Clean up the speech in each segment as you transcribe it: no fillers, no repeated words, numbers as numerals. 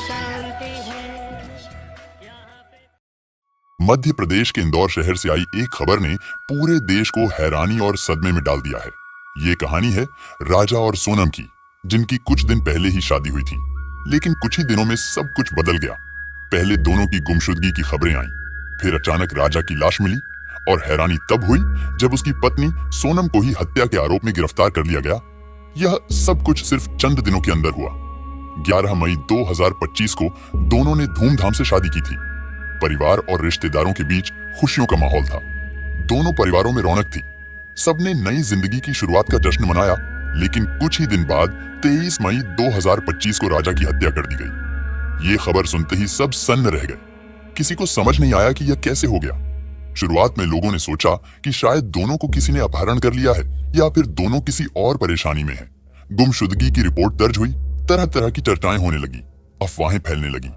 शांति है। मध्य प्रदेश के इंदौर शहर से आई एक खबर ने पूरे देश को हैरानी और सदमे में डाल दिया है। ये कहानी है राजा और सोनम की, जिनकी कुछ दिन पहले ही शादी हुई थी। लेकिन कुछ ही दिनों में सब कुछ बदल गया। पहले दोनों की गुमशुदगी की खबरें आईं, फिर अचानक राजा की लाश मिली और हैरानी तब हुई जब उसकी पत्नी सोनम को ही हत्या के आरोप में गिरफ्तार कर लिया गया। यह सब कुछ सिर्फ चंद दिनों के अंदर हुआ। 11 मई 2025 को दोनों ने धूमधाम से शादी की थी। परिवार और रिश्तेदारों के बीच खुशियों का माहौल था। दोनों परिवारों में रौनक थी। सबने नई जिंदगी की शुरुआत का जश्न मनाया। लेकिन कुछ ही दिन बाद 23 मई 2025 को राजा की हत्या कर दी गई। ये खबर सुनते ही सब सन्न रह गए। किसी को समझ नहीं आया कि यह कैसे हो गया। शुरुआत में लोगों ने सोचा कि शायद दोनों को किसी ने अपहरण कर लिया है या फिर दोनों किसी और परेशानी में हैं। गुमशुदगी की रिपोर्ट दर्ज हुई, तरह तरह की चर्चाएं होने लगी, अफवाहें फैलने लगी।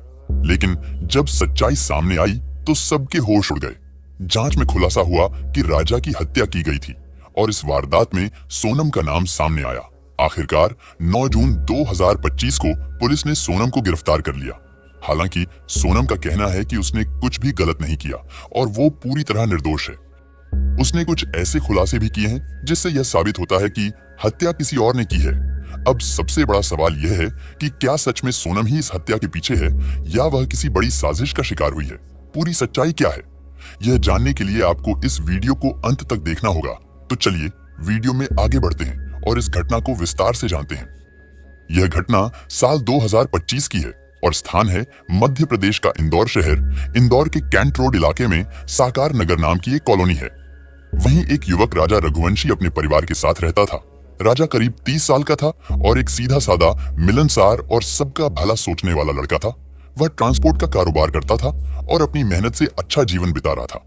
लेकिन जब सच्चाई सामने आई तो सबके होश उड़ गए। जांच में खुलासा हुआ कि राजा की हत्या की गई थी और इस वारदात में सोनम का नाम सामने आया। आखिरकार 9 जून 2025 को पुलिस ने सोनम को गिरफ्तार कर लिया। हालांकि सोनम का कहना है कि उसने कुछ भी गलत नहीं किया और वो पूरी तरह निर्दोष है। उसने कुछ ऐसे खुलासे भी किए हैं जिससे यह साबित होता है कि हत्या किसी और ने की है। अब सबसे बड़ा सवाल यह है कि क्या सच में सोनम ही इस हत्या के पीछे है या वह किसी बड़ी साजिश का शिकार हुई है। पूरी सच्चाई क्या है, यह जानने के लिए आपको इस वीडियो को अंत तक देखना होगा। तो चलिए वीडियो में आगे बढ़ते हैं और इस घटना को विस्तार से जानते हैं। यह घटना साल 2025 की है और स्थान है मध्य प्रदेश का इंदौर शहर। इंदौर के कैंट रोड इलाके में साकार नगर नाम की एक कॉलोनी है। वहीं एक युवक राजा रघुवंशी अपने परिवार के साथ रहता था। राजा करीब 30 साल का था और एक सीधा साधा, मिलनसार और सबका भला सोचने वाला लड़का था। वह ट्रांसपोर्ट का कारोबार करता था और अपनी मेहनत से अच्छा जीवन बिता रहा था।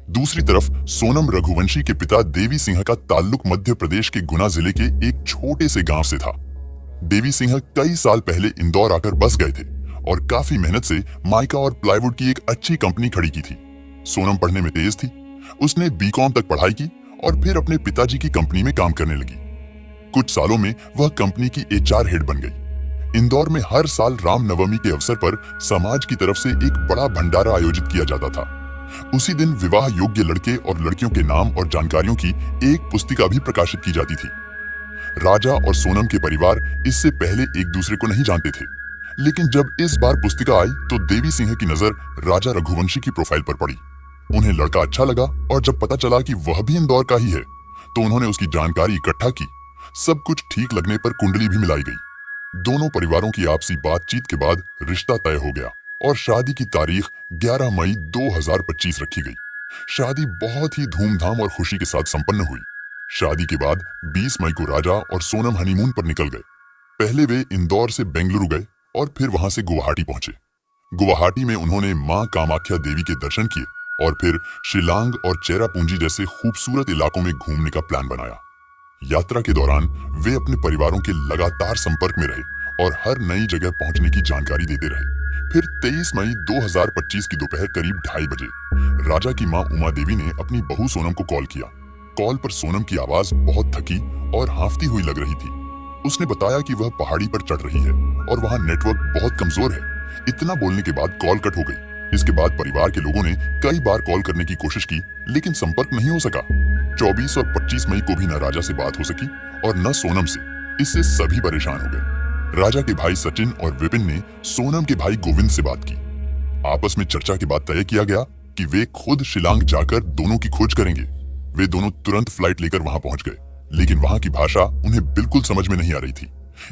दूसरी तरफ सोनम रघुवंशी के पिता देवी सिंह का ताल्लुक मध्य प्रदेश के गुना जिले के एक छोटे से गांव से था। देवी सिंह कई साल पहले इंदौर आकर बस गए थे और काफी मेहनत से माइका और प्लाईवुड की एक अच्छी कंपनी खड़ी की थी। सोनम पढ़ने में तेज थी। उसने बीकॉम तक पढ़ाई की और फिर अपने पिताजी की कंपनी में काम करने लगी। कुछ सालों में वह कंपनी की एचआर हेड बन गई। इंदौर में हर साल रामनवमी के अवसर पर समाज की तरफ से एक बड़ा भंडारा आयोजित किया जाता था। उसी दिन विवाह योग्य लड़के और लड़कियों के नाम और जानकारियों की एक पुस्तिका भी प्रकाशित की जाती थी। राजा और सोनम के परिवार इससे पहले एक दूसरे को नहीं जानते थे। लेकिन जब इस बार पुस्तिका आई तो देवी सिंह की नजर राजा रघुवंशी की प्रोफाइल पर पड़ी। उन्हें लड़का अच्छा लगा और जब पता चला कि वह भी इंदौर का ही है तो उन्होंने उसकी जानकारी इकट्ठा की। सब कुछ ठीक लगने पर कुंडली भी मिलाई गई। दोनों परिवारों की आपसी बातचीत के बाद रिश्ता तय हो गया और शादी की तारीख 11 मई 2025 रखी गई। शादी बहुत ही धूमधाम और खुशी के साथ संपन्न हुई। शादी के बाद 20 मई को राजा और सोनम हनीमून पर निकल गए। पहले वे इंदौर से बेंगलुरु गए और फिर वहां से गुवाहाटी पहुंचे। गुवाहाटी में उन्होंने मां कामाख्या देवी के दर्शन किए और फिर शिलांग और चेरापूंजी जैसे खूबसूरत इलाकों में घूमने का प्लान बनाया। यात्रा के दौरान वे अपने परिवारों के लगातार संपर्क में रहे और हर नई जगह पहुंचने की जानकारी देते रहे। फिर 23 मई 2025 की दोपहर करीब 2:30 बजे राजा की मां उमा देवी ने अपनी बहू सोनम को कॉल किया। कॉल पर सोनम की आवाज बहुत थकी और हांफती हुई लग रही थी। उसने बताया कि वह पहाड़ी पर चढ़ रही है और वहां नेटवर्क बहुत कमजोर है। इतना बोलने के बाद कॉल कट हो गई। इसके बाद परिवार के लोगों ने कई बार कॉल करने की कोशिश की लेकिन संपर्क नहीं हो सका। 24 और 25 मई को भी न राजा से बात हो सकी और न सोनम से। इससे सभी परेशान हो गए। राजा के भाई सचिन और विपिन ने सोनम के भाई गोविंद से बात की। आपस में चर्चा के बाद तय किया गया कि वे खुद शिलांग जाकर दोनों की खोज करेंगे। वे दोनों तुरंत फ्लाइट लेकर वहां पहुंच गए, लेकिन वहां की भाषा उन्हें बिल्कुल समझ में नहीं आ रही थी।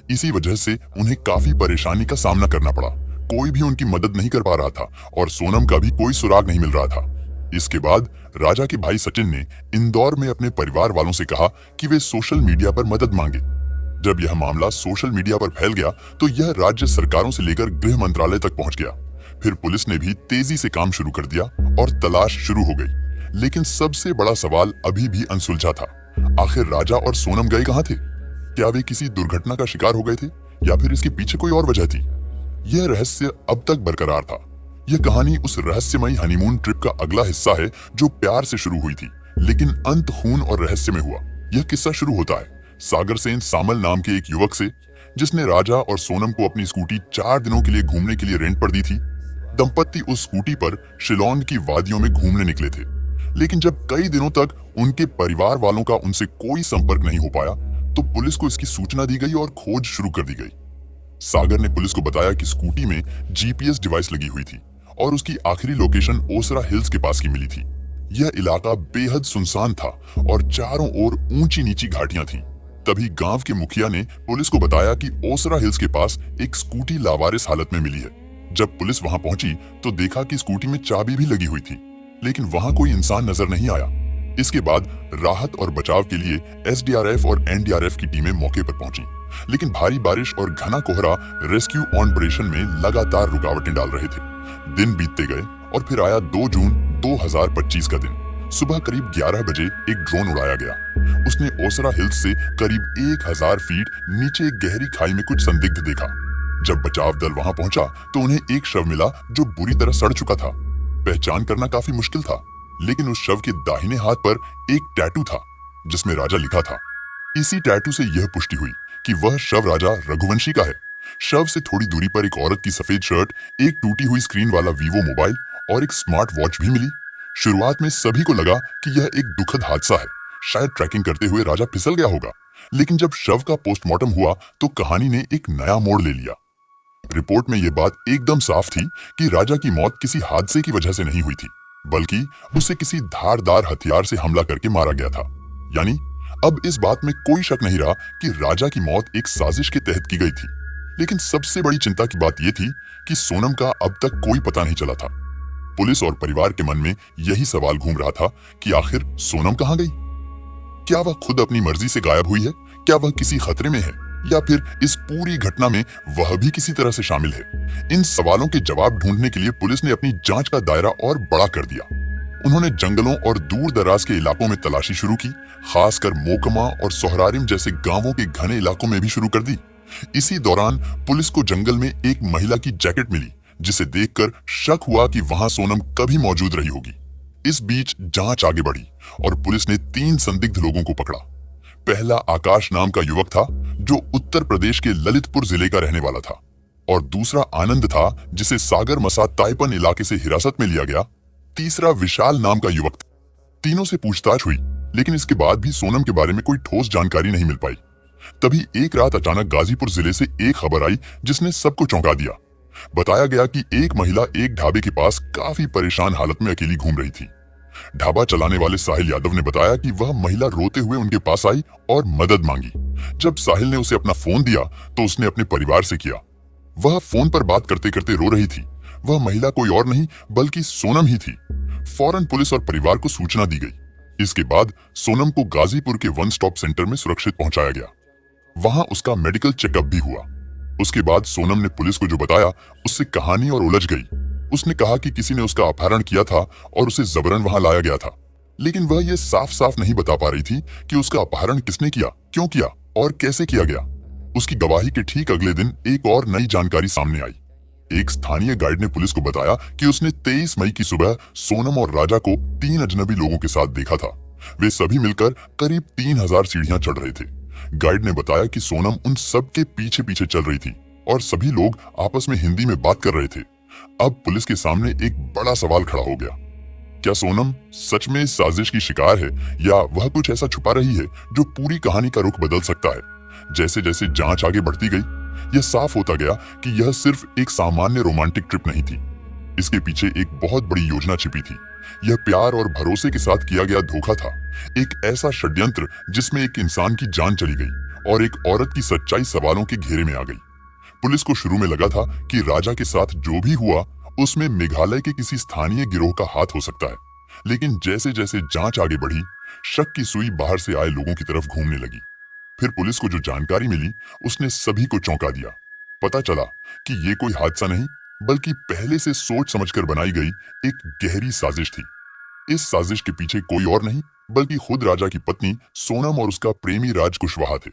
इसी वजह से उन्हें काफी परेशानी का सामना करना पड़ा। कोई भी उनकी मदद नहीं कर पा रहा था और सोनम का भी कोई सुराग नहीं मिल रहा था। इसके बाद राजा के भाई सचिन ने इंदौर में अपने परिवार वालों से कहा कि वे सोशल मीडिया पर मदद मांगे। जब यह मामला सोशल मीडिया पर फैल गया तो यह राज्य सरकारों से लेकर गृह मंत्रालय तक पहुंच गया। फिर पुलिस ने भी तेजी से काम शुरू कर दिया और तलाश शुरू हो गई। लेकिन सबसे बड़ा सवाल अभी भी अनसुलझा था। आखिर राजा और सोनम गए कहां थे? क्या वे किसी दुर्घटना का शिकार हो गए थे या फिर इसके पीछे कोई और वजह थी? यह रहस्य अब तक बरकरार था। यह कहानी उस रहस्यमयी हनीमून ट्रिप का अगला हिस्सा है जो प्यार से शुरू हुई थी लेकिन अंत खून और रहस्य में हुआ। यह किस्सा शुरू होता है सागर सेन सामल नाम के एक युवक से जिसने राजा और सोनम को अपनी स्कूटी 4 दिनों के लिए घूमने के लिए रेंट पर दी थी। दंपत्ति उस स्कूटी पर शिलोंग की वादियों में घूमने निकले थे, लेकिन जब कई दिनों तक उनके परिवार वालों का उनसे कोई संपर्क नहीं हो पाया, तो पुलिस को इसकी सूचना दी गई और खोज शुरू कर दी गई। सागर ने पुलिस को बताया कि स्कूटी में जीपीएस डिवाइस लगी हुई थी और उसकी आखिरी लोकेशन ओसरा हिल्स के पास की मिली थी। यह इलाका बेहद सुनसान था और चारों ओर ऊंची नीची घाटियां थीं। तभी गांव के मुखिया ने पुलिस को बताया कि ओसरा हिल्स के पास एक स्कूटी लावारिस हालत में मिली है। जब पुलिस वहां पहुंची तो देखा कि स्कूटी में चाबी भी लगी हुई थी, लेकिन वहां कोई इंसान नजर नहीं आया। इसके बाद राहत और बचाव के लिए एसडीआरएफ और एनडीआरएफ की टीमें मौके पर पहुंची, लेकिन भारी बारिश और घना कोहरा रेस्क्यू ऑपरेशन में लगातार रुकावटें डाल रहे थे। दिन बीतते गए और फिर आया 2 जून 2025 का दिन। सुबह करीब 11 बजे एक ड्रोन उड़ाया गया। उसने ओसरा हिल्स से करीब 1000 फीट नीचे एक गहरी खाई में कुछ संदिग्ध देखा। जब बचाव दल वहां पहुंचा तो उन्हें एक शव मिला जो बुरी तरह सड़ चुका था। पहचान करना काफी मुश्किल था, लेकिन उस शव के दाहिने हाथ पर एक टैटू था जिसमें राजा लिखा था। इसी टैटू से यह पुष्टि हुई कि वह शव राजा रघुवंशी का है। शव से थोड़ी दूरी पर एक औरत की सफेद शर्ट, एक टूटी हुई स्क्रीन वाला वीवो मोबाइल और एक स्मार्ट वॉच भी मिली। शुरुआत में सभी को लगा कि यह एक दुखद हादसा है, शायद ट्रैकिंग करते हुए राजा फिसल गया होगा। लेकिन जब शव का पोस्टमार्टम हुआ तो कहानी ने एक नया मोड़ ले लिया। रिपोर्ट में यह बात एकदम साफ थी कि राजा की मौत किसी हादसे की वजह से नहीं हुई थी, बल्कि उसे किसी धारदार हथियार से हमला करके मारा गया था। यानी अब इस बात में कोई शक नहीं रहा कि राजा की मौत एक साजिश के तहत की गई थी। लेकिन सबसे बड़ी चिंता की बात यह थी कि सोनम का अब तक कोई पता नहीं चला था। पुलिस और परिवार के मन में यही सवाल घूम रहा था कि आखिर सोनम कहां गई? क्या वह खुद अपनी मर्जी से गायब हुई है? क्या वह किसी खतरे में है, या फिर इस पूरी घटना में वह भी किसी तरह से शामिल है? इन सवालों के जवाब ढूंढने के लिए पुलिस ने अपनी जांच का दायरा और बड़ा कर दिया। उन्होंने जंगलों और दूर दराज के इलाकों में तलाशी शुरू की, खासकर मोकमा और सोहरारिम जैसे गांवों के घने इलाकों में भी शुरू कर दी। इसी दौरान पुलिस को जंगल में एक महिला की जैकेट मिली, जिसे देखकर शक हुआ कि वहां सोनम कभी मौजूद रही होगी। इस बीच जांच आगे बढ़ी और पुलिस ने 3 संदिग्ध लोगों को पकड़ा। पहला आकाश नाम का युवक था जो उत्तर प्रदेश के ललितपुर जिले का रहने वाला था, और दूसरा आनंद था जिसे सागर मसा ताइपन इलाके से हिरासत में लिया गया। तीसरा विशाल नाम का युवक था। तीनों से पूछताछ हुई, लेकिन इसके बाद भी सोनम के बारे में कोई ठोस जानकारी नहीं मिल पाई। तभी एक रात अचानक गाजीपुर जिले से एक खबर आई जिसने सबको चौंका दिया। बताया गया कि एक महिला एक ढाबे के पास काफी परेशान हालत में अकेली घूम रही थी। ढाबा चलाने वाले साहिल यादव ने बताया कि वह महिला रोते हुए उनके पास आई और मदद मांगी। जब साहिल ने उसे अपना फोन दिया तो उसने अपने परिवार से किया। वह फोन पर बात करते करते रो रही थी। वह महिला कोई और नहीं बल्कि सोनम ही थी। फौरन पुलिस और परिवार को सूचना दी गई। इसके बाद सोनम को गाजीपुर के वन स्टॉप सेंटर में सुरक्षित पहुंचाया गया। वहां उसका मेडिकल चेकअप भी हुआ। उसके बाद सोनम ने पुलिस को जो बताया उससे कहानी और उलझ गई। उसने कहा कि किसी ने उसका अपहरण किया था और उसे जबरन वहां लाया गया था, लेकिन वह यह साफ साफ नहीं बता पा रही थी कि उसका अपहरण किसने किया, क्यों किया और कैसे किया गया। उसकी गवाही के ठीक अगले दिन एक और नई जानकारी सामने आई। एक स्थानीय गाइड ने पुलिस को बताया कि उसने 23 मई की सुबह सोनम और राजा को 3 अजनबी लोगों के साथ देखा था। वे सभी मिलकर करीब 3000 सीढ़ियां चढ़ रहे थे। गाइड ने बताया कि सोनम उन सब के पीछे पीछे चल रही थी और सभी लोग आपस में हिंदी में बात कर रहे थे। अब पुलिस के सामने एक बड़ा सवाल खड़ा हो गया। क्या सोनम सच में इस साजिश की शिकार है, या वह कुछ ऐसा छुपा रही है जो पूरी कहानी का रुख बदल सकता है? जैसे जैसे जांच आगे बढ़ती गई, यह साफ होता गया कि यह सिर्फ एक सामान्य रोमांटिक ट्रिप नहीं थी। इसके पीछे एक बहुत बड़ी योजना छिपी थी। यह प्यार और भरोसे के साथ किया गया धोखा था, एक ऐसा षड्यंत्र जिसमें एक इंसान की जान चली गई और एक औरत की सच्चाई सवालों के घेरे में आ गई। पुलिस को शुरू में लगा था कि राजा के साथ जो भी हुआ उसमें मेघालय के किसी स्थानीय गिरोह का हाथ हो सकता है, लेकिन जैसे जैसे जांच आगे बढ़ी, शक की सुई बाहर से आए लोगों की तरफ घूमने लगी। फिर पुलिस को जो जानकारी मिली उसने सभी को चौंका दिया। पता चला कि ये कोई हादसा नहीं बल्कि पहले से सोच समझकर बनाई गई एक गहरी साजिश थी। इस साजिश के पीछे कोई और नहीं बल्कि खुद राजा की पत्नी सोनम और उसका प्रेमी राज कुशवाहा थे।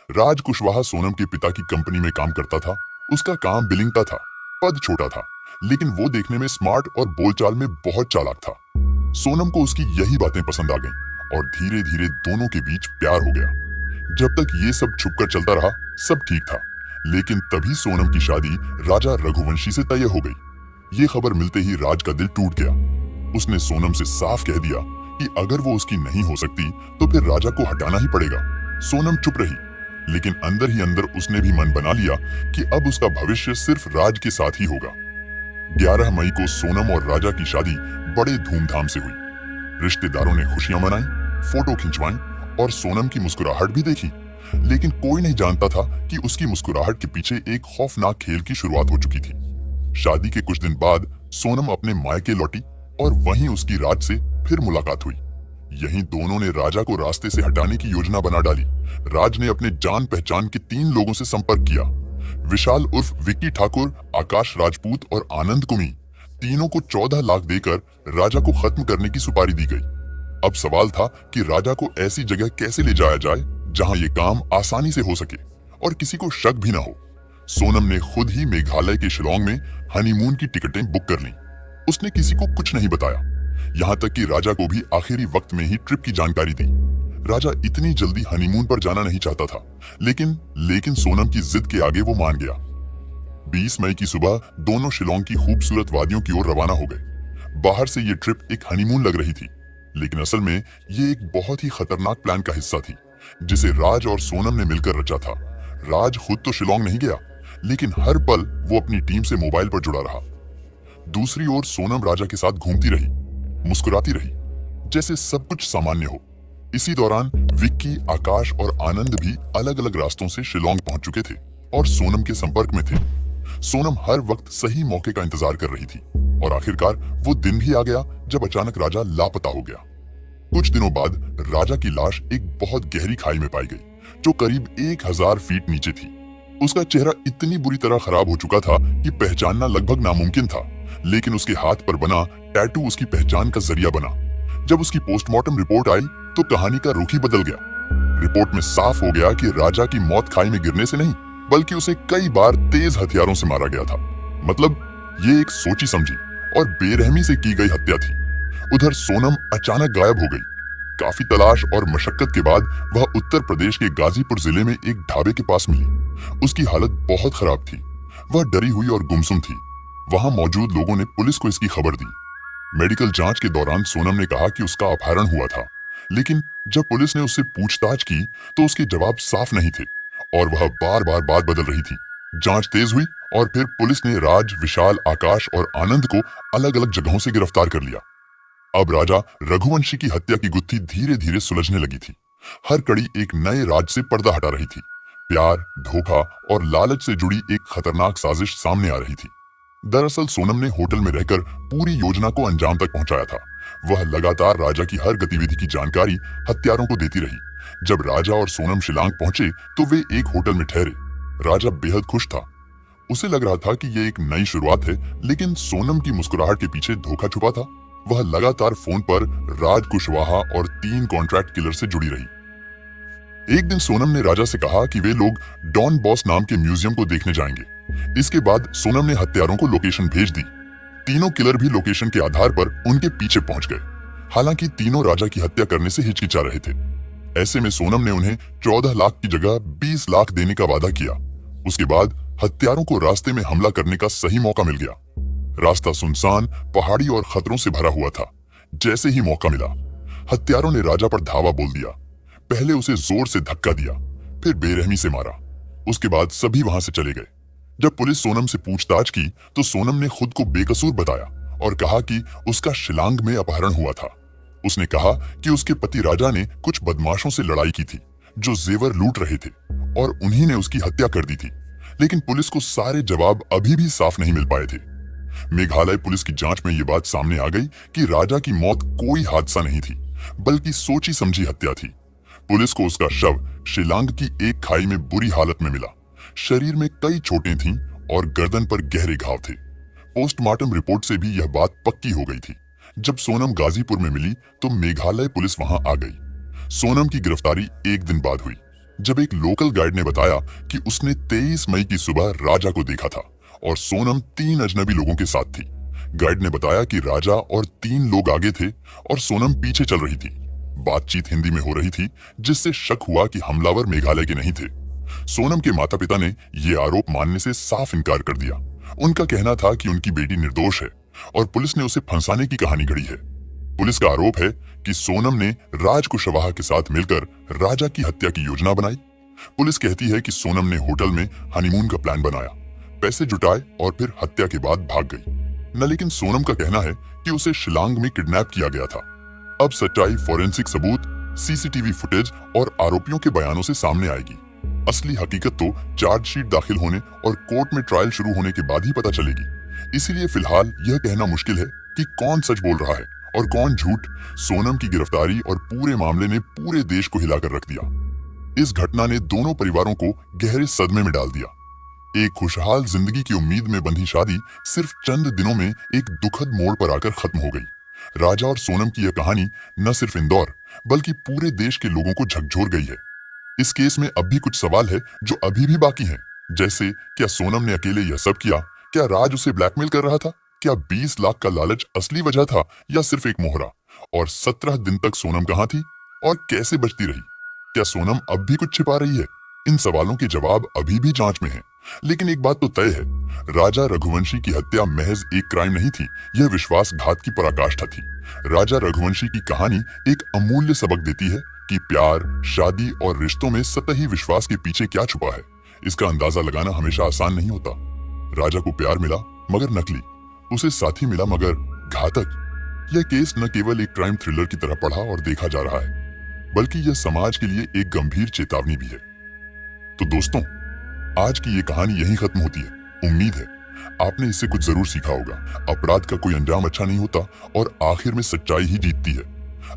राज कुशवाहा सोनम के पिता की कंपनी में काम करता था। उसका काम बिलिंग का था, पद छोटा था, लेकिन वो देखने में स्मार्ट और बोलचाल में बहुत चालाक था। सोनम को उसकी यही बातें पसंद आ गईं और धीरे धीरे दोनों के बीच प्यार हो गया। जब तक ये सब छुपकर चलता रहा सब ठीक था, लेकिन तभी सोनम की शादी राजा रघुवंशी से तय हो गई। ये खबर मिलते ही राज का दिल टूट गया। उसने सोनम से साफ कह दिया कि अगर वो उसकी नहीं हो सकती तो फिर राजा को हटाना ही पड़ेगा। सोनम चुप रही, लेकिन अंदर ही अंदर उसने भी मन बना लिया कि अब उसका भविष्य सिर्फ राज के साथ ही होगा। 11 मई को सोनम और राजा की शादी बड़े धूमधाम से हुई। रिश्तेदारों ने खुशियां मनाई, फोटो खिंचवाई और सोनम की मुस्कुराहट भी देखी। लेकिन कोई नहीं जानता था कि उसकी मुस्कुराहट के पीछे एक खौफनाक खेल की शुरुआत हो चुकी थी। शादी के कुछ दिन बाद सोनम अपने मायके लौटी और वहीं उसकी राज से फिर मुलाकात हुई। यहीं दोनों ने राजा को रास्ते से हटाने की योजना बना डाली। राज ने अपने जान पहचान के 3 लोगों से संपर्क किया। विशाल उर्फ विक्की ठाकुर, आकाश राजपूत और आनंद कुमी, तीनों को 14 लाख देकर राजा को खत्म करने की सुपारी दी गई। अब सवाल था कि राजा को ऐसी जगह कैसे ले जाया जाए जहां ये काम आसानी से हो सके और किसी को शक भी ना हो। सोनम ने खुद ही मेघालय के शिलोंग में हनीमून की टिकटें बुक कर लीं। उसने किसी को कुछ नहीं बताया, यहाँ तक कि राजा को भी आखिरी वक्त में ही ट्रिप की जानकारी दी। राजा इतनी जल्दी हनीमून पर जाना नहीं चाहता था, लेकिन सोनम की जिद के आगे वो मान गया। 20 मई की सुबह दोनों शिलोंग की खूबसूरत वादियों की ओर रवाना हो गए। बाहर से ये ट्रिप एक हनीमून लग रही थी, लेकिन असल में ये एक बहुत ही खतरनाक प्लान का हिस्सा थी, जिसे राज और सोनम ने मिलकर रचा था। राज खुद तो शिलोंग नहीं गया, लेकिन हर पल वो अपनी टीम से मोबाइल पर जुड़ा रहा। दूसरी ओर सोनम राजा के साथ घूमती रही, मुस्कुराती रही, जैसे सब कुछ सामान्य हो। इसी दौरान विक्की, आकाश और आनंद भी अलग अलग रास्तों से शिलोंग पहुंच चुके थे और सोनम के संपर्क में थे। सोनम हर वक्त सही मौके का इंतजार कर रही थी और आखिरकार वो दिन भी आ गया जब अचानक राजा लापता हो गया। कुछ दिनों बाद राजा की लाश एक बहुत गहरी खाई में पाई गई, जो करीब 1000 फीट नीचे थी। उसका चेहरा इतनी बुरी तरह खराब हो चुका था कि पहचानना लगभग नामुमकिन था, लेकिन उसके हाथ पर बना टैटू उसकी पहचान का जरिया बना। जब उसकी पोस्टमार्टम रिपोर्ट आई तो कहानी का रुख ही बदल गया। रिपोर्ट में साफ हो गया कि राजा की मौत खाई में गिरने से नहीं, बल्कि उसे कई बार तेज हथियारों से मारा गया था। मतलब ये एक सोची समझी और बेरहमी से की गई हत्या थी। उधर सोनम अचानक गायब हो गई। काफी तलाश और मशक्कत के बाद वह उत्तर प्रदेश के गाजीपुर जिले में एक ढाबे के पास मिली। उसकी हालत बहुत खराब थी, वह डरी हुई और गुमसुम थी। वहां मौजूद लोगों ने पुलिस को इसकी खबर दी। मेडिकल जांच के दौरान सोनम ने कहा कि उसका अपहरण हुआ था, लेकिन जब पुलिस ने उससे पूछताछ की तो उसके जवाब साफ नहीं थे और वह बार बार बात बदल रही थी। जांच तेज हुई और फिर पुलिस ने राज, विशाल, आकाश और आनंद को अलग अलग जगहों से गिरफ्तार कर लिया। अब राजा रघुवंशी की हत्या की गुत्थी धीरे धीरे सुलझने लगी थी। हर कड़ी एक नए राज से पर्दा हटा रही थी। प्यार, धोखा और लालच से जुड़ी एक खतरनाक साजिश सामने आ रही थी। दरअसल सोनम ने होटल में रहकर पूरी योजना को अंजाम तक पहुंचाया था। वह लगातार राजा की हर गतिविधि की जानकारी हत्यारों को देती रही। जब राजा और सोनम शिलांग पहुंचे तो वे एक होटल में ठहरे। राजा बेहद खुश था। उसे लग रहा था कि ये एक नई शुरुआत है, लेकिन सोनम की मुस्कुराहट के पीछे धोखा छुपा था। वह लगातार फोन पर राज कुशवाहा और 3 कॉन्ट्रैक्ट किलर से जुड़ी रही। एक दिन सोनम ने राजा से कहा कि वे लोग डॉन बॉस नाम के म्यूजियम को देखने जाएंगे। इसके बाद सोनम ने हत्यारों को लोकेशन भेज दी। तीनों किलर भी लोकेशन के आधार पर उनके पीछे पहुंच गए। हालांकि तीनों राजा की हत्या करने से हिचकिचा रहे थे। ऐसे में सोनम ने उन्हें 14 लाख की जगह 20 लाख देने का वादा किया। उसके बाद हत्यारों को रास्ते में हमला करने का सही मौका मिल गया। रास्ता सुनसान, पहाड़ी और खतरों से भरा हुआ था। जैसे ही मौका मिला, हत्यारों ने राजा पर धावा बोल दिया। पहले उसे जोर से धक्का दिया, फिर बेरहमी से मारा। उसके बाद सभी वहां से चले गए। जब पुलिस सोनम से पूछताछ की तो सोनम ने खुद को बेकसूर बताया और कहा कि उसका शिलांग में अपहरण हुआ था। उसने कहा कि उसके पति राजा ने कुछ बदमाशों से लड़ाई की थी जो जेवर लूट रहे थे और उन्हीं ने उसकी हत्या कर दी थी। लेकिन पुलिस को सारे जवाब अभी भी साफ नहीं मिल पाए थे। मेघालय पुलिस की जांच में ये बात सामने आ गई कि राजा की मौत कोई हादसा नहीं थी, बल्कि सोची समझी हत्या थी। पुलिस को उसका शव शिलांग की एक खाई में बुरी हालत में मिला। शरीर में कई चोटें थीं और गर्दन पर गहरे घाव थे। पोस्टमार्टम रिपोर्ट से भी यह बात पक्की हो गई थी। जब सोनम गाजीपुर में मिली तो मेघालय पुलिस वहां आ गई। सोनम की गिरफ्तारी एक दिन बाद हुई, जब एक लोकल गाइड ने बताया कि उसने 23 मई की सुबह राजा को देखा था और सोनम 3 अजनबी लोगों के साथ थी। गाइड ने बताया कि राजा और 3 लोग आगे थे और सोनम पीछे चल रही थी। बातचीत हिंदी में हो रही थी, जिससे शक हुआ कि हमलावर मेघालय के नहीं थे। सोनम के माता पिता ने ये आरोप मानने से साफ इनकार कर दिया। उनका कहना था कि उनकी बेटी निर्दोष है और पुलिस ने उसे फंसाने की कहानी गढ़ी है। पुलिस का आरोप है कि सोनम ने राज कुशवाहा के साथ मिलकर राजा की हत्या की योजना बनाई। पुलिस कहती है कि सोनम ने होटल में हनीमून का प्लान बनाया, पैसे जुटाए और फिर हत्या के बाद भाग गई न। लेकिन सोनम का कहना है कि उसे शिलांग में किडनैप किया गया था। अब सच्चाई फोरेंसिक सबूत, सीसीटीवी फुटेज और आरोपियों के बयानों से सामने आएगी। असली हकीकत तो चार्जशीट दाखिल होने और कोर्ट में ट्रायल शुरू होने के बाद ही पता चलेगी। इसीलिए फिलहाल यह कहना मुश्किल है कि कौन सच बोल रहा है और कौन झूठ। सोनम की गिरफ्तारी और पूरे मामले ने पूरे देश को हिलाकर रख दिया। इस घटना ने दोनों परिवारों को गहरे सदमे में डाल दिया। एक खुशहाल जिंदगी की उम्मीद में बंधी शादी सिर्फ चंद दिनों में एक दुखद मोड़ पर आकर खत्म हो गई। राजा और सोनम की यह कहानी न सिर्फ इंदौर बल्कि पूरे देश के लोगों को झकझोर गई है। इस केस में अब भी कुछ सवाल है जो अभी भी बाकी हैं, जैसे क्या सोनम ने अकेले यह सब किया? क्या राज उसे ब्लैकमेल कर रहा था? क्या 20 लाख का लालच असली वजह था या सिर्फ एक मोहरा? और 17 दिन तक सोनम कहाँ थी और कैसे बचती रही? क्या सोनम अब भी कुछ छिपा रही है? इन सवालों के जवाब अभी भी जांच में हैं। लेकिन एक बात तो तय है, राजा रघुवंशी की हत्या महज एक क्राइम नहीं थी, यह विश्वासघात की पराकाष्ठा थी। राजा रघुवंशी की कहानी एक अमूल्य सबक देती है कि प्यार, शादी और रिश्तों में सतही विश्वास के पीछे क्या छुपा है, इसका अंदाजा लगाना हमेशा आसान नहीं होता। राजा को प्यार मिला मगर नकली, उसे साथी मिला मगर घातक। यह केस न केवल एक क्राइम थ्रिलर की तरह पढ़ा और देखा जा रहा है, बल्कि यह समाज के लिए एक गंभीर चेतावनी भी है। तो दोस्तों, आज की ये कहानी यहीं खत्म होती है। उम्मीद है आपने इससे कुछ जरूर सीखा होगा। अपराध का कोई अंजाम अच्छा नहीं होता और आखिर में सच्चाई ही जीतती है।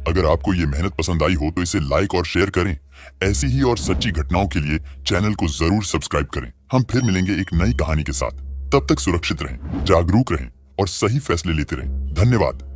अगर आपको ये मेहनत पसंद आई हो तो इसे लाइक और शेयर करें। ऐसी ही और सच्ची घटनाओं के लिए चैनल को जरूर सब्सक्राइब करें। हम फिर मिलेंगे एक नई कहानी के साथ। तब तक सुरक्षित रहें, जागरूक रहें और सही फैसले लेते रहें। धन्यवाद।